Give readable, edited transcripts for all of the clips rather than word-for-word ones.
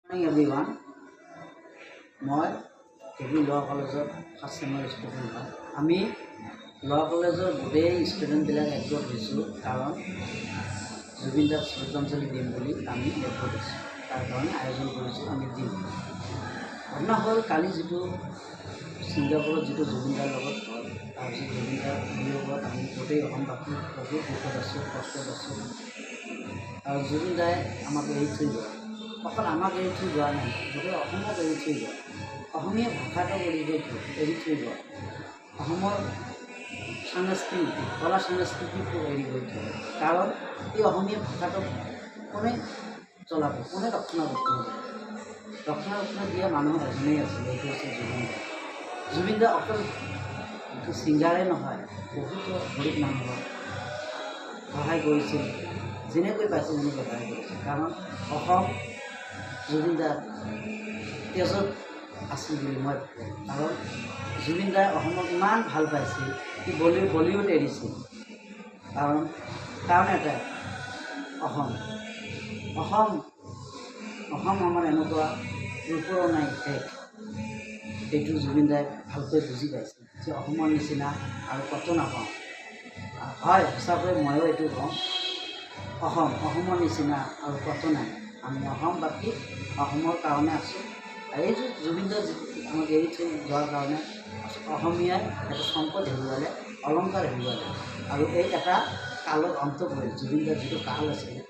Morning everyone. মই কেবি ল কলেজৰ ফাৰ্ষ্ট চেমৰ ষ্টুডেণ্ট হয়। আমি ল কলেজৰ গোটেই ষ্টুডেণ্টবিলাক একগোট হৈছোঁ কাৰণ জুবিন দাক শ্ৰদ্ধাঞ্জলি দিম বুলি আমি একগোট হৈছোঁ। তাৰ কাৰণে আয়োজন কৰিছোঁ আমি দিম। ঘটনা হ'ল কালি যিটো ছিংগাপুৰত জুবিন দাৰ লগত হ'ল, তাৰপিছত জুবিন দাৰ বিয়োগত আমি গোটেই অসমবাসী বহুত দুখত আছোঁ, কষ্টত আছোঁ। আৰু জুবিন দাই আমাক এৰি থৈ গ'ল। অকল আমাক এৰি থৈ যোৱা নাই, গোটেই অসমক এৰি থৈ গ'ল। অসমীয়া ভাষাটো এৰি থৈ গ'ল। অসমৰ সাংস্কৃতিক কলা সংস্কৃতিকো এৰি গৈ থৈ গ'ল। কাৰণ এই অসমীয়া ভাষাটো কোনে চলাব, কোনে ৰক্ষণাবেক্ষণ কৰিব? ৰক্ষণাবেক্ষণ দিয়া মানুহ এজনেই আছিলে, এইটো হৈছে জুবিন দা। জুবিন দা অকল ছিংগাৰে নহয়, বহুতো গৰীব মানুহক সহায় কৰিছিল, যেনেকৈ পাইছিল সেনেকৈ সহায় কৰিছিল। কাৰণ অসম জুবিন দাৰ তেজত আছিল বুলি মই ভাবোঁ। কাৰণ জুবিন দাই অসমক ইমান ভাল পাইছিল, সি বলিউড এৰিছিল। কাৰণ এটাই অসম আমাৰ এনেকুৱা ৰূপৰ নাই দেশ, এইটো জুবিন দাই ভালকৈ বুজি পাইছিল যে অসমৰ নিচিনা আৰু ক'তো নাপাওঁ। হয়, সঁচাকৈ ময়ো এইটো কওঁ, অসমৰ নিচিনা আৰু ক'তো নাই। আমি অসমবাসী অসমৰ কাৰণে আছোঁ। আৰু এই জুবিন দা আমাক এৰি থৈ যোৱাৰ কাৰণে অসমীয়াই এটা সম্পদ হেৰুৱালে, অলংকাৰ হেৰুৱালে। আৰু এই এটা কালৰ অন্ত পৰিল। জুবিন দাৰ যিটো কাল আছিলে,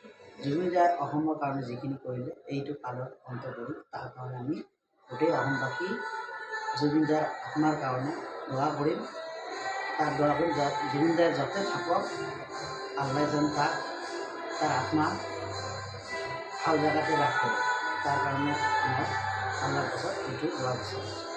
জুবিন দাই অসমৰ কাৰণে যিখিনি কৰিলে, এইটো কালৰ অন্ত পৰিল। তাৰ কাৰণে আমি গোটেই অসমবাসী জুবিন দাৰ আত্মাৰ কাৰণে দোৱা কৰিম। তাক দোৱা কৰিম জুবিন দাই য'তে থাকক, আল্লাই যেন তাৰ আত্মা ভাল জেগাতে ৰাখে। তাৰ কাৰণে মই আল্লাহৰ কাছত এইটো দোৱা বিচাৰিছোঁ।